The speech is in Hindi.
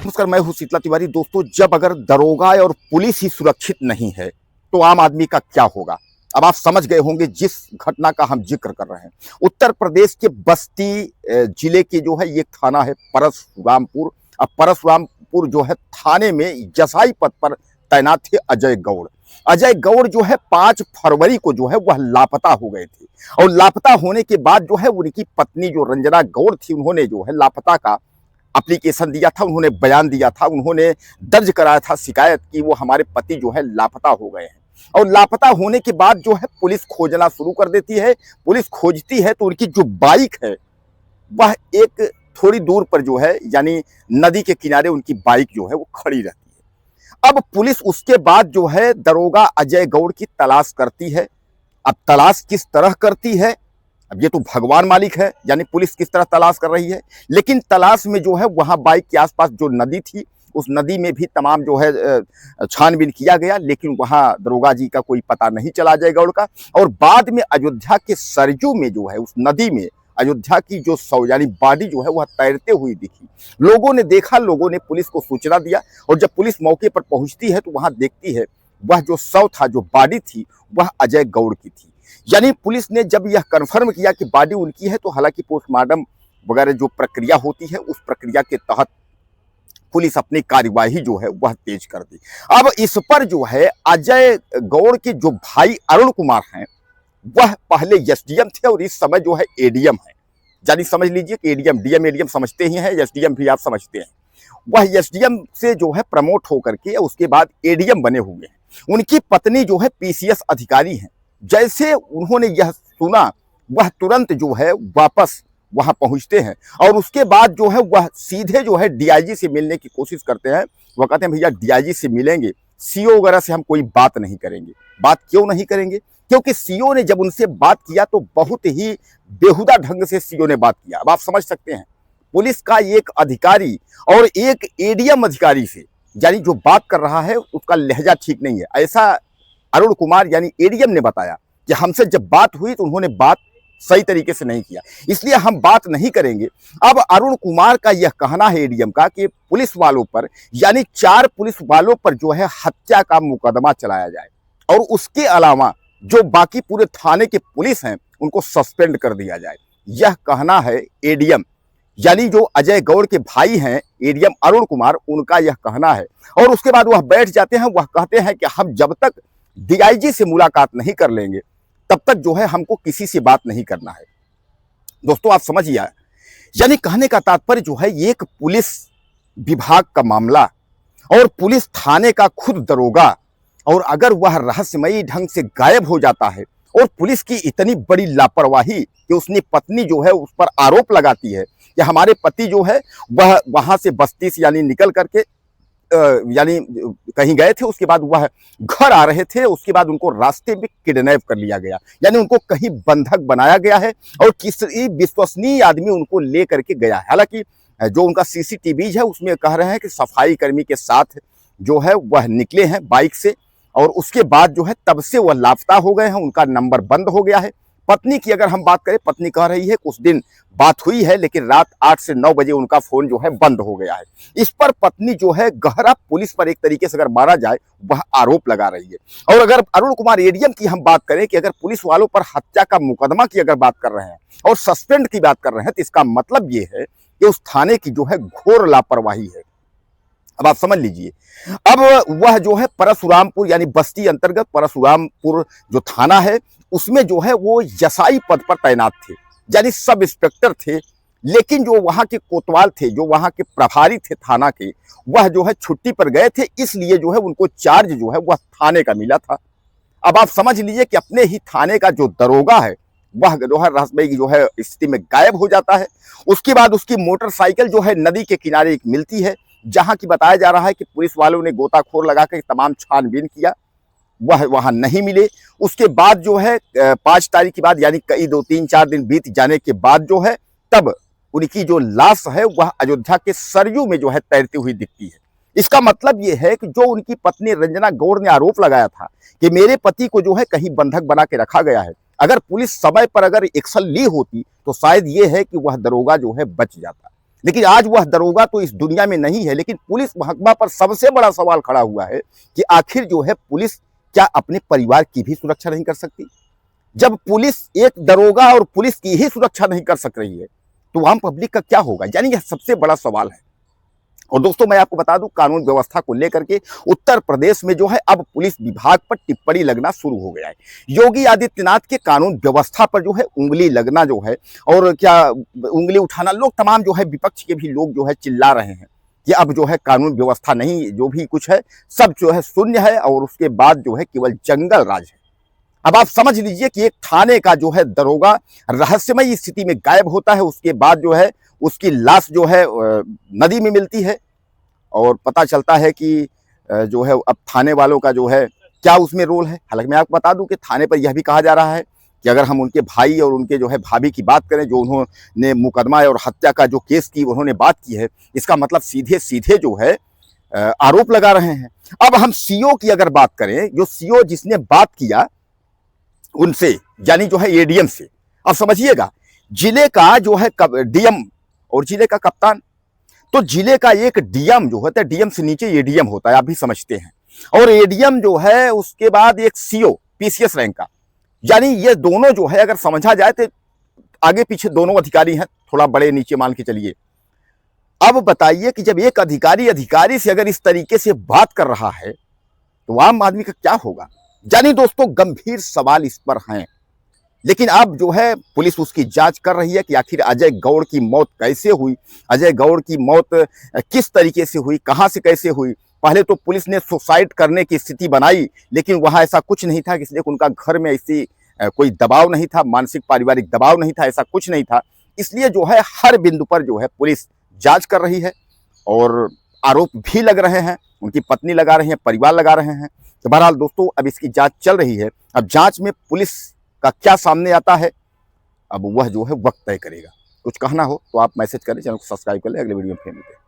नमस्कार, मैं हूं शीतला तिवारी। दोस्तों, जब अगर दरोगा और पुलिस ही सुरक्षित नहीं है तो आम आदमी का क्या होगा। अब आप समझ गए होंगे जिस घटना का हम जिक्र कर रहे हैं। उत्तर प्रदेश के बस्ती जिले के जो है ये थाना है परशुरामपुर। अब परशुरामपुर जो है थाने में जसाई पद पर तैनात थे अजय गौड़। अजय गौड़ जो है 5 फरवरी को जो है वह लापता हो गए थे और लापता होने के बाद जो है उनकी पत्नी जो रंजना गौड़ थी, उन्होंने जो है लापता का एप्लीकेशन दिया था, उन्होंने बयान दिया था, उन्होंने दर्ज कराया था शिकायत कि वो हमारे पति जो है लापता हो गए हैं। और लापता होने के बाद जो है पुलिस खोजना शुरू कर देती है। पुलिस खोजती है तो उनकी जो बाइक है वह एक थोड़ी दूर पर जो है यानी नदी के किनारे उनकी बाइक जो है वो खड़ी रहती है। अब पुलिस उसके बाद जो है दरोगा अजय गौड़ की तलाश करती है। अब तलाश किस तरह करती है, अब ये तो भगवान मालिक है, यानी पुलिस किस तरह तलाश कर रही है। लेकिन तलाश में जो है वहां बाइक के आसपास जो नदी थी उस नदी में भी तमाम जो है छानबीन किया गया, लेकिन वहां दरोगा जी का कोई पता नहीं चला अजय गौड़ का। और बाद में अयोध्या के सरयू में जो है उस नदी में अयोध्या की जो शव यानी बॉडी जो है वह तैरते हुई दिखी। लोगों ने देखा, लोगों ने पुलिस को सूचना दिया और जब पुलिस मौके पर पहुंचती है तो वहां देखती है वह जो शव था, जो बॉडी थी, वह अजय गौड़ की थी। यानी पुलिस ने जब यह कन्फर्म किया कि बॉडी उनकी है तो हालांकि पोस्टमार्टम वगैरह जो प्रक्रिया होती है उस प्रक्रिया के तहत पुलिस अपनी कार्यवाही जो है वह तेज कर दी। अब इस पर जो है अजय गौड़ के जो भाई अरुण कुमार हैं वह पहले एसडीएम थे और इस समय जो है एडीएम है। यानी समझ लीजिए कि एडीएम डीएम एडीएम समझते ही हैं, एसडीएम भी आप समझते हैं। वह एसडीएम से जो है प्रमोट होकर के उसके बाद एडीएम बने हुए हैं। उनकी पत्नी जो है पीसीएस अधिकारी हैं। जैसे उन्होंने यह सुना वह तुरंत जो है वापस वहां पहुंचते हैं और उसके बाद जो है वह सीधे जो है डीआईजी से मिलने की कोशिश करते हैं। वह कहते हैं भैया डीआईजी से मिलेंगे, सीओ वगैरह से हम कोई बात नहीं करेंगे। बात क्यों नहीं करेंगे? क्योंकि सीओ ने जब उनसे बात किया तो बहुत ही बेहुदा ढंग से सीओ ने बात किया। अब आप समझ सकते हैं पुलिस का एक अधिकारी और एक एडीएम अधिकारी से यानी जो बात कर रहा है उसका लहजा ठीक नहीं है, ऐसा अरुण कुमार यानी एडीएम ने बताया कि हमसे जब बात हुई तो उन्होंने बात सही तरीके से नहीं किया, इसलिए हम बात नहीं करेंगे। अब अरुण कुमार का यह कहना है एडीएम का कि पुलिस वालों पर यानी 4 पुलिस वालों पर जो है हत्या का मुकदमा चलाया जाए और उसके अलावा जो बाकी पूरे थाने के पुलिस हैं उनको सस्पेंड कर दिया जाए। यह कहना है एडीएम यानी जो अजय गौड़ के भाई हैं एडीएम अरुण कुमार, उनका यह कहना है। और उसके बाद वह बैठ जाते हैं, वह कहते हैं कि हम जब तक डीआईजी से मुलाकात नहीं कर लेंगे तब तक जो है हमको किसी से बात नहीं करना है। दोस्तों आप समझिए, यानी कहने का तात्पर्य जो है एक पुलिस विभाग का मामला और पुलिस थाने का खुद दरोगा, और अगर वह रहस्यमयी ढंग से गायब हो जाता है और पुलिस की इतनी बड़ी लापरवाही कि उसने पत्नी जो है उस पर आरोप लगाती है कि हमारे पति जो है वह वहां से बस्ती से यानी निकल करके यानी कहीं गए थे, उसके बाद वह घर आ रहे थे, उसके बाद उनको रास्ते में किडनैप कर लिया गया, यानी उनको कहीं बंधक बनाया गया है और किसी विश्वसनीय आदमी उनको ले करके गया है। हालांकि जो उनका सीसीटीवी है उसमें कह रहे हैं कि सफाई कर्मी के साथ जो है वह निकले हैं बाइक से और उसके बाद जो है तब से वह लापता हो गए हैं, उनका नंबर बंद हो गया है। पत्नी की अगर हम बात करें, पत्नी कह रही है कुछ दिन बात हुई है लेकिन रात 8 से 9 बजे उनका फोन जो है बंद हो गया है। इस पर पत्नी जो है गहरा पुलिस पर एक तरीके से अगर मारा जाए वह आरोप लगा रही है। और अगर अरुण कुमार एडीएम की हम बात करें कि अगर पुलिस वालों पर हत्या का मुकदमा की अगर बात कर रहे हैं और सस्पेंड की बात कर रहे हैं तो इसका मतलब ये है कि उस थाने की जो है घोर लापरवाही है। अब आप समझ लीजिए, अब वह जो है परशुरामपुर यानी बस्ती अंतर्गत परशुरामपुर जो थाना है उसमें जो है वो जसाई पद पर तैनात थे, यानी सब इंस्पेक्टर थे। लेकिन जो वहां के कोतवाल थे, जो वहां के प्रभारी थे थाना के, वह जो है छुट्टी पर गए थे, इसलिए जो है उनको चार्ज जो है वह थाने का मिला था। अब आप समझ लीजिए कि अपने ही थाने का जो दरोगा है वह जो है रहस्यमयी जो है स्थिति में गायब हो जाता है। उसके बाद उसकी मोटरसाइकिल जो है नदी के किनारे एक मिलती है, जहां की बताया जा रहा है कि पुलिस वालों ने गोताखोर लगाकर तमाम छानबीन किया, वह वहां नहीं मिले। उसके बाद जो है 5 तारीख के बाद यानी कई 2-3-4 दिन बीत जाने के बाद जो है तब उनकी जो लाश है वह अयोध्या के सरयू में जो है तैरती हुई दिखती है। इसका मतलब यह है कि जो उनकी पत्नी रंजना गौड़ ने आरोप लगाया था कि मेरे पति को जो है कहीं बंधक बना के रखा गया है, अगर पुलिस समय पर अगर एक्शन ली होती तो शायद ये है कि वह दरोगा जो है बच जाता। लेकिन आज वह दरोगा तो इस दुनिया में नहीं है। लेकिन पुलिस महकमा पर सबसे बड़ा सवाल खड़ा हुआ है कि आखिर जो है पुलिस क्या अपने परिवार की भी सुरक्षा नहीं कर सकती? जब पुलिस एक दरोगा और पुलिस की ही सुरक्षा नहीं कर सक रही है तो आम पब्लिक का क्या होगा? यानी यह सबसे बड़ा सवाल है। और दोस्तों मैं आपको बता दूं, कानून व्यवस्था को लेकर के उत्तर प्रदेश में जो है अब पुलिस विभाग पर टिप्पणी लगना शुरू हो गया है। योगी आदित्यनाथ के कानून व्यवस्था पर जो है उंगली लगना जो है, और क्या उंगली उठाना, लोग तमाम जो है विपक्ष के भी लोग जो है चिल्ला रहे हैं कि अब जो है कानून व्यवस्था नहीं, जो भी कुछ है सब जो है शून्य है और उसके बाद जो है केवल जंगल राज है। अब आप समझ लीजिए कि एक थाने का जो है दरोगा रहस्यमय स्थिति में गायब होता है, उसके बाद जो है उसकी लाश जो है नदी में मिलती है और पता चलता है कि जो है अब थाने वालों का जो है क्या उसमें रोल है। हालांकि मैं आपको बता दूं कि थाने पर यह भी कहा जा रहा है कि अगर हम उनके भाई और उनके जो है भाभी की बात करें, जो उन्होंने मुकदमा और हत्या का जो केस की उन्होंने बात की है, इसका मतलब सीधे सीधे जो है आरोप लगा रहे हैं। अब हम सीओ की अगर बात करें, जो सीओ जिसने बात किया उनसे, यानी जो है एडीएम से, अब समझिएगा जिले का जो है डीएम और जिले का कप्तान, तो जिले का एक डीएम जो होता है, डीएम से नीचे एडीएम होता है, आप भी समझते हैं, और एडीएम जो है उसके बाद एक सीओ पीसीएस रैंक का, यानी ये दोनों जो है अगर समझा जाए तो आगे पीछे दोनों अधिकारी हैं, थोड़ा बड़े नीचे मान के चलिए। अब बताइए कि जब एक अधिकारी से अगर इस तरीके से बात कर रहा है तो आम आदमी का क्या होगा? यानी दोस्तों गंभीर सवाल इस पर हैं। लेकिन अब जो है पुलिस उसकी जांच कर रही है कि आखिर अजय गौड़ की मौत कैसे हुई, अजय गौड़ की मौत किस तरीके से हुई, कहां से कैसे हुई। पहले तो पुलिस ने सुसाइड करने की स्थिति बनाई, लेकिन वहां ऐसा कुछ नहीं था, इसलिए उनका घर में ऐसी कोई दबाव नहीं था, मानसिक पारिवारिक दबाव नहीं था, ऐसा कुछ नहीं था। इसलिए जो है हर बिंदु पर जो है पुलिस जांच कर रही है और आरोप भी लग रहे हैं, उनकी पत्नी लगा रही है, परिवार लगा रहे हैं। तो बहरहाल दोस्तों अब इसकी जांच चल रही है। अब जांच में पुलिस का क्या सामने आता है, अब वह जो है वक्त तय करेगा। कुछ कहना हो तो आप मैसेज करें, चैनल को सब्सक्राइब कर लें। अगले वीडियो में फिर मिलते हैं।